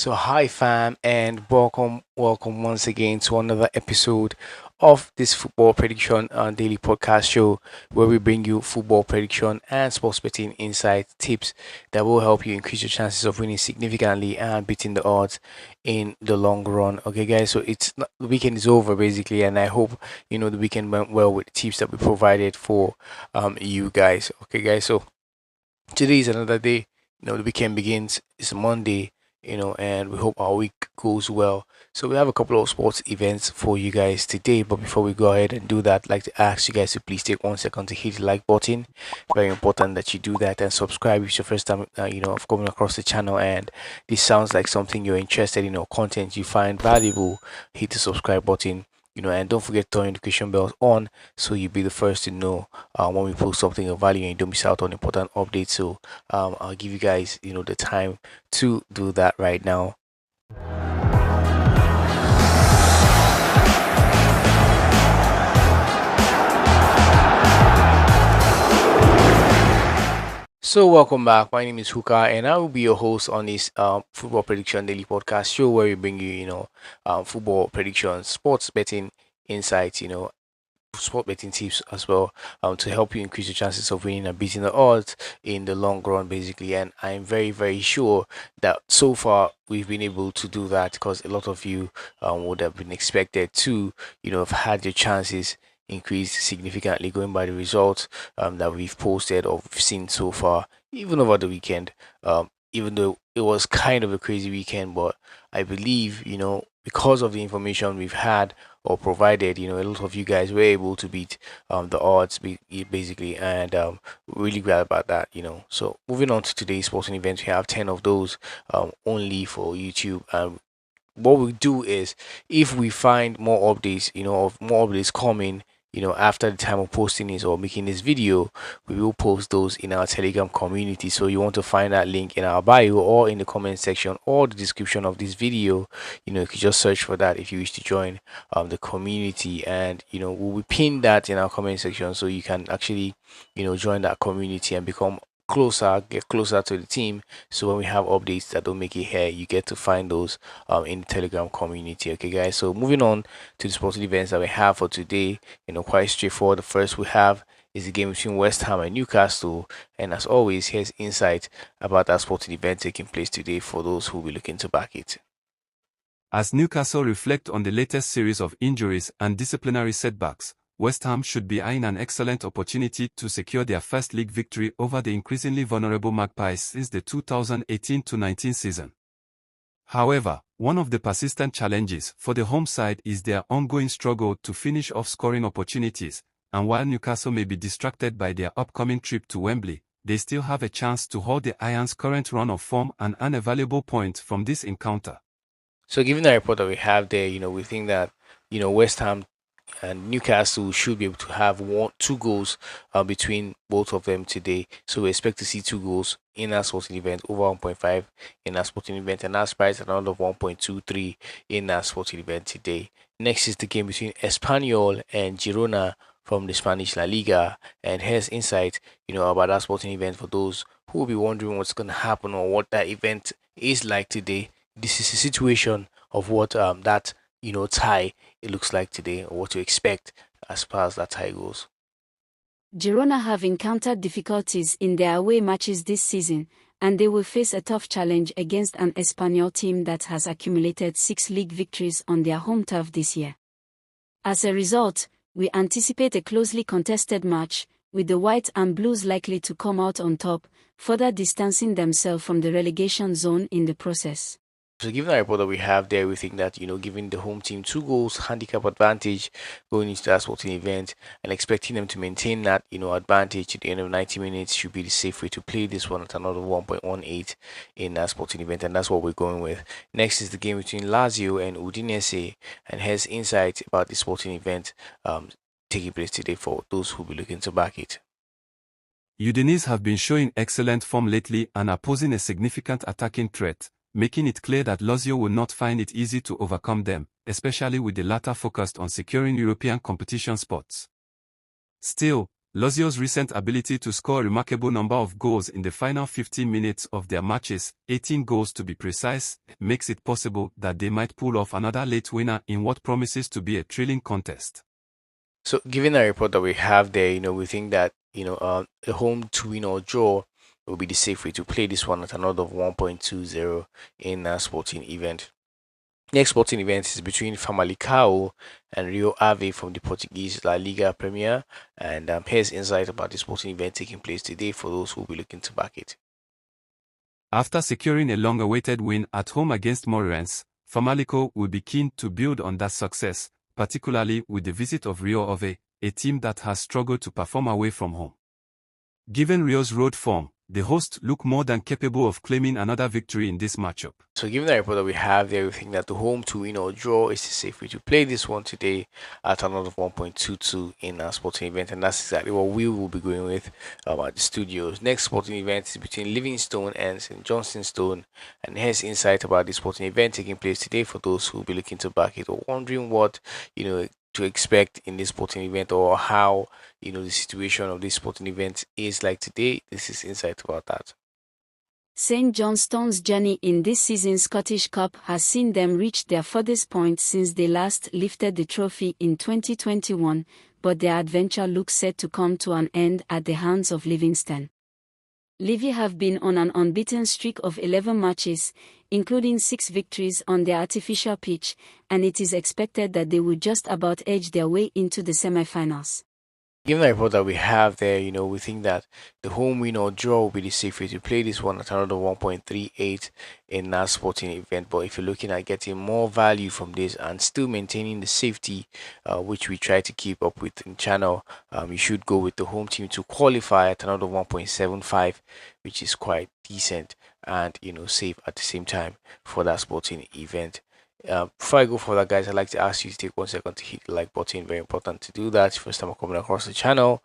So hi fam and welcome once again to another episode of this football prediction daily podcast show where we bring you football prediction and sports betting insight tips that will help you increase your chances of winning significantly and beating the odds in the long run. Okay guys, so the weekend is over basically, and I hope the weekend went well with the tips that we provided for you guys. Okay guys, so today is another day. The weekend begins. It's a Monday, and we hope our week goes well. So we have a couple of sports events for you guys today. But before we go ahead and do that, I'd like to ask you guys to please take 1 second to hit the like button. Very important that you do that and subscribe if it's your first time, of coming across the channel. And this sounds like something you're interested in or content you find valuable. Hit the subscribe button. And don't forget to turn notification bells on so you'll be the first to know when we post something of value and you don't miss out on important updates. So I'll give you guys the time to do that right now. So welcome back. My name is Huka, and I will be your host on this football prediction daily podcast show where we bring you football predictions, sports betting insights, sport betting tips as well to help you increase your chances of winning and beating the odds in the long run basically. And I'm very very sure that so far we've been able to do that because a lot of you would have been expected to have had your chances increased significantly going by the results that we've posted or we've seen so far, even over the weekend. Even though it was kind of a crazy weekend, but I believe because of the information we've had or provided, a lot of you guys were able to beat the odds basically, and really glad about that. So moving on to today's sporting events, we have 10 of those only for YouTube. What we do is if we find more updates, of more updates coming, after the time of posting this or making this video, we will post those in our Telegram community. So you want to find that link in our bio or in the comment section or the description of this video. You can just search for that if you wish to join the community, and we'll pin that in our comment section so you can actually join that community and get closer to the team. So when we have updates that don't make it here, you get to find those in the Telegram community. Okay guys, so moving on to the sporting events that we have for today, quite straightforward. The first we have is the game between West Ham and Newcastle, and as always, here's insight about that sporting event taking place today for those who will be looking to back it. As Newcastle reflect on the latest series of injuries and disciplinary setbacks, West Ham should be eyeing an excellent opportunity to secure their first league victory over the increasingly vulnerable Magpies since the 2018-19 season. However, one of the persistent challenges for the home side is their ongoing struggle to finish off scoring opportunities, and while Newcastle may be distracted by their upcoming trip to Wembley, they still have a chance to hold the Irons' current run of form and earn a valuable point from this encounter. So given the report that we have there, we think that West Ham and Newcastle should be able to have two goals between both of them today. So we expect to see 2 goals in that sporting event, over 1.5 in that sporting event, and that's priced at another 1.23 in that sporting event today. Next is the game between Espanyol and Girona from the Spanish La Liga, and here's insight about that sporting event for those who will be wondering what's going to happen or what that event is like today. This is a situation of what that tie it looks like today, or what to expect as far as that tie goes. Girona have encountered difficulties in their away matches this season, and they will face a tough challenge against an Espanyol team that has accumulated 6 league victories on their home turf this year. As a result, we anticipate a closely contested match, with the White and Blues likely to come out on top, further distancing themselves from the relegation zone in the process. So given the report that we have there, we think that, giving the home team 2 goals handicap advantage going into that sporting event and expecting them to maintain that, advantage to the end of 90 minutes should be the safe way to play this one at another 1.18 in that sporting event. And that's what we're going with. Next is the game between Lazio and Udinese, and here's insight about the sporting event taking place today for those who will be looking to back it. Udinese have been showing excellent form lately and are posing a significant attacking threat, making it clear that Lazio will not find it easy to overcome them, especially with the latter focused on securing European competition spots. Still, Lazio's recent ability to score a remarkable number of goals in the final 15 minutes of their matches, 18 goals to be precise, makes it possible that they might pull off another late winner in what promises to be a thrilling contest. So, given the report that we have there, we think that a home to win or draw will be the safe way to play this one at another of 1.20 in a sporting event. Next sporting event is between Famalicão and Rio Ave from the Portuguese La Liga Premier. And here's insight about the sporting event taking place today for those who will be looking to back it. After securing a long-awaited win at home against Moreirense, Famalicão will be keen to build on that success, particularly with the visit of Rio Ave, a team that has struggled to perform away from home. Given Rio's road form, the hosts look more than capable of claiming another victory in this matchup. So, given the report that we have there, we think that the home to win or draw is the safe way to play this one today at another of 1.22 in a sporting event, and that's exactly what we will be going with at the studios. Next sporting event is between Livingstone and St. Johnstone, and here's insight about the sporting event taking place today for those who will be looking to back it or wondering what to expect in this sporting event or how the situation of this sporting event is like today. This is insight about that. St. Johnstone's journey in this season's Scottish Cup has seen them reach their furthest point since they last lifted the trophy in 2021, but their adventure looks set to come to an end at the hands of Livingston. Livy have been on an unbeaten streak of 11 matches, including 6 victories on their artificial pitch, and it is expected that they will just about edge their way into the semi-finals. Given the report that we have there, we think that the home win or draw will be the safe way to play this one at another 1.38 in that sporting event. But if you're looking at getting more value from this and still maintaining the safety, which we try to keep up with in channel, you should go with the home team to qualify at another 1.75, which is quite decent and safe at the same time for that sporting event. Before I go further, guys, I'd like to ask you to take 1 second to hit the like button. Very important to do that. First time coming across the channel,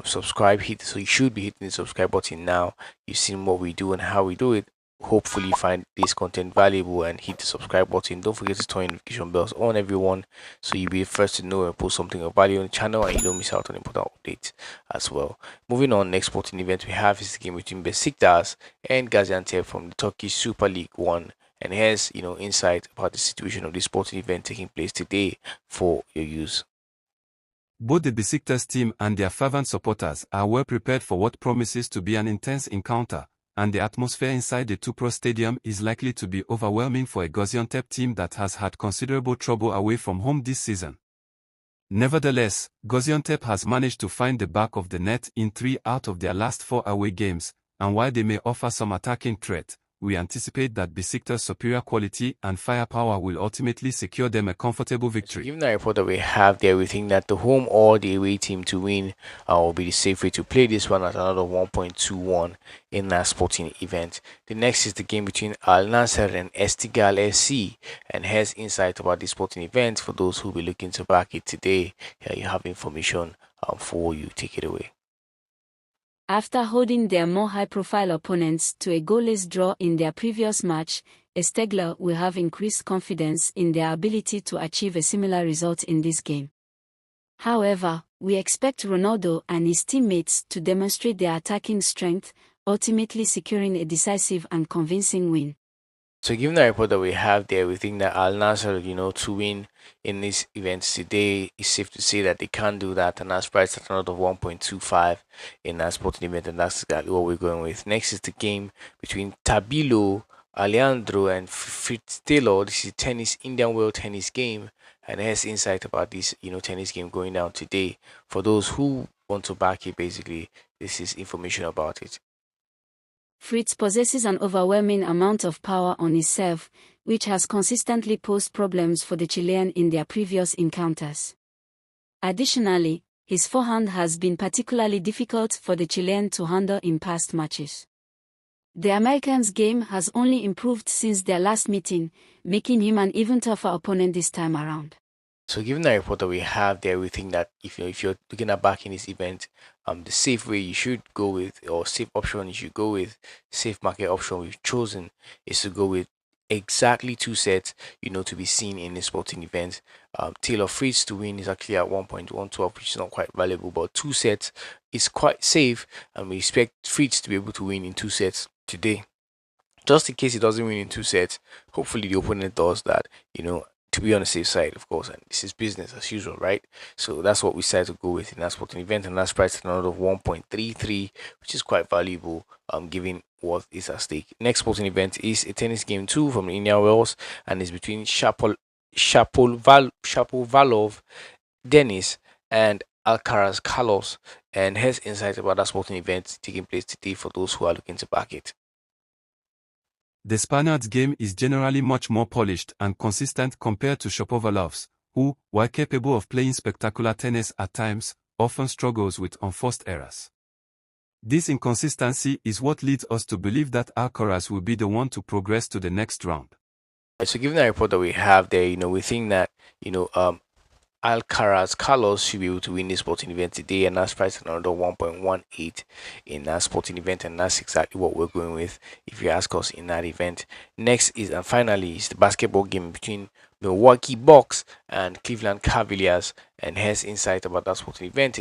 subscribe, so you should be hitting the subscribe button now. You've seen what we do and how we do it. Hopefully you find this content valuable and hit the subscribe button. Don't forget to turn notification bells on, everyone, so you'll be the first to know and post something of value on the channel and you don't miss out on important updates as well. Moving on, next sporting event we have is the game between Besiktas and Gaziantep from the Turkish Super League 1. And here's insight about the situation of this sporting event taking place today for your use. Both the Besiktas team and their fervent supporters are well prepared for what promises to be an intense encounter, and the atmosphere inside the Tupro Stadium is likely to be overwhelming for a Gaziantep team that has had considerable trouble away from home this season. Nevertheless, Gaziantep has managed to find the back of the net in 3 out of their last 4 away games, and while they may offer some attacking threat, we anticipate that Besiktas' superior quality and firepower will ultimately secure them a comfortable victory. Given the report that we have there, we think that the home or the away team to win will be the safe way to play this one at another 1.21 in that sporting event. The next is the game between Al Nassr and Estigal SC, and here's insight about this sporting event for those who will be looking to back it today. Here you have information for you. Take it away. After holding their more high-profile opponents to a goalless draw in their previous match, Esteghlal will have increased confidence in their ability to achieve a similar result in this game. However, we expect Ronaldo and his teammates to demonstrate their attacking strength, ultimately securing a decisive and convincing win. So given the report that we have there, we think that Al Nassr, to win in this event today, it's safe to say that they can do that, and that's priced at another 1.25 in that sporting event, and that's exactly what we're going with. Next is the game between Tabilo Alejandro and Fritz Taylor. This is tennis, Indian World Tennis game, and here's insight about this, tennis game going down today. For those who want to back it, basically, this is information about it. Fritz possesses an overwhelming amount of power on his serve, which has consistently posed problems for the Chilean in their previous encounters. Additionally, his forehand has been particularly difficult for the Chilean to handle in past matches. The American's game has only improved since their last meeting, making him an even tougher opponent this time around. So given the report that we have there, we think that if you're looking at backing this event, the safe way you should go with, or safe option you should go with, safe market option we've chosen is to go with exactly two sets, to be seen in a sporting event. Taylor Fritz to win is actually at 1.112, which is not quite valuable, but two sets is quite safe, and we expect Fritz to be able to win in two sets today. Just in case he doesn't win in two sets, hopefully the opponent does that, to be on the safe side, of course, and this is business as usual, right? So that's what we decided to go with in that sporting event, and that's priced at another of 1.33, which is quite valuable, given what is at stake. Next sporting event is a tennis game two from the Indian Wells, and it's between Shapovalov Dennis and Alcaraz Carlos. And here's insight about that sporting event taking place today for those who are looking to back it. The Spaniard's game is generally much more polished and consistent compared to Shapovalov's, who, while capable of playing spectacular tennis at times, often struggles with unforced errors. This inconsistency is what leads us to believe that Alcaraz will be the one to progress to the next round. So given the report that we have there, we think that, Alcaraz Carlos should be able to win this sporting event today, and that's priced at another 1.18 in that sporting event, and that's exactly what we're going with if you ask us in that event. Next is, and finally, is the basketball game between Milwaukee Bucks and Cleveland Cavaliers, and here's insight about that sporting event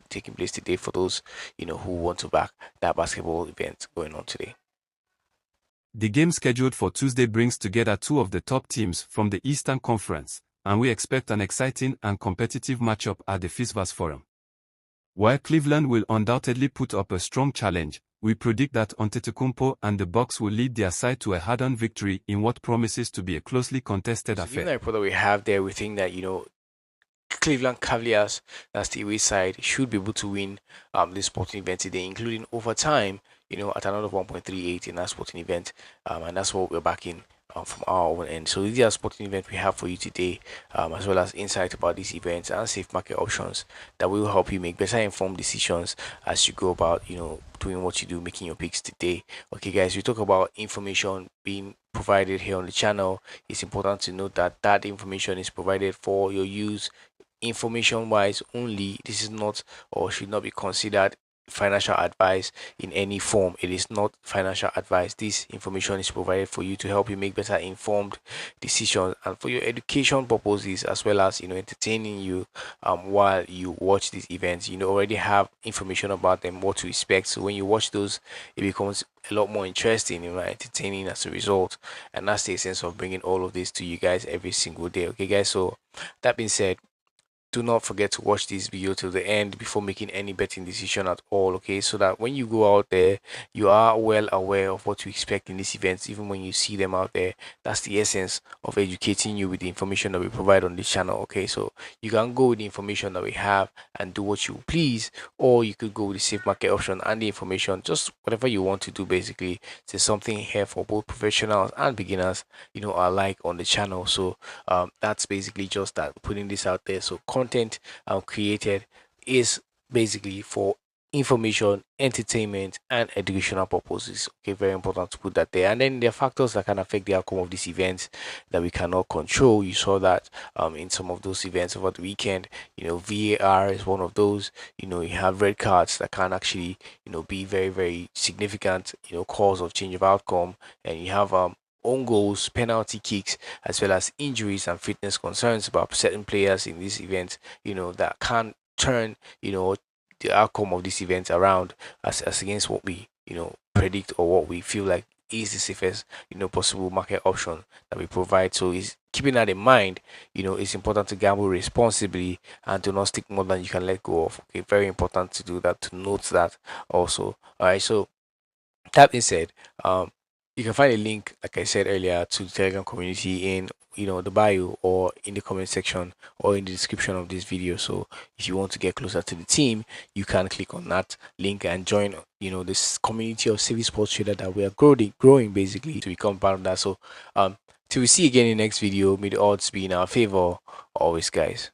taking place today for those who want to back that basketball event going on today. The game scheduled for Tuesday brings together two of the top teams from the Eastern Conference, and we expect an exciting and competitive matchup at the FISVAS Forum. While Cleveland will undoubtedly put up a strong challenge, we predict that Antetokounmpo and the Bucks will lead their side to a hard-earned victory in what promises to be a closely contested affair. Given the report that we have there, we think that Cleveland Cavaliers, that's the away side, should be able to win this sporting event today, including overtime, at another 1.38 in that sporting event, and that's what we're backing from our own end. So these are sporting events we have for you today, as well as insight about these events and safe market options that will help you make better informed decisions as you go about, doing what you do, making your picks today. Okay, guys, we talk about information being provided here on the channel. It's important to note that that information is provided for your use information wise only. This is not or should not be considered financial advice in any form. It is not financial advice. This information is provided for you to help you make better informed decisions and for your education purposes, as well as entertaining you while you watch these events. Already have information about them, what to expect, so when you watch those, it becomes a lot more interesting, entertaining as a result. And that's the essence of bringing all of this to you guys every single day. Okay, guys, so that being said, do not forget to watch this video till the end before making any betting decision at all, okay, so that when you go out there, you are well aware of what to expect in these events, even when you see them out there. That's the essence of educating you with the information that we provide on this channel. Okay, so you can go with the information that we have and do what you please, or you could go with the safe market option and the information, just whatever you want to do. Basically, there's something here for both professionals and beginners, alike on the channel. So that's basically just that, putting this out there. So content created is basically for information, entertainment, and educational purposes. Okay, very important to put that there. And then there are factors that can affect the outcome of these events that we cannot control. You saw that in some of those events over the weekend. VAR is one of those. You have red cards that can actually be very, very significant cause of change of outcome. And you have own goals, penalty kicks, as well as injuries and fitness concerns about certain players in this event, that can turn, the outcome of this event around as against what we, predict or what we feel like is the safest, possible market option that we provide. So is keeping that in mind, it's important to gamble responsibly and to not stick more than you can let go of. Okay, very important to do that, to note that also. All right, so that being said, you can find a link, like I said earlier, to the Telegram community in the bio or in the comment section or in the description of this video. So if you want to get closer to the team, you can click on that link and join this community of savvy sports trader that we are growing basically to become part of that. So till we see you again in the next video, may the odds be in our favor always, guys.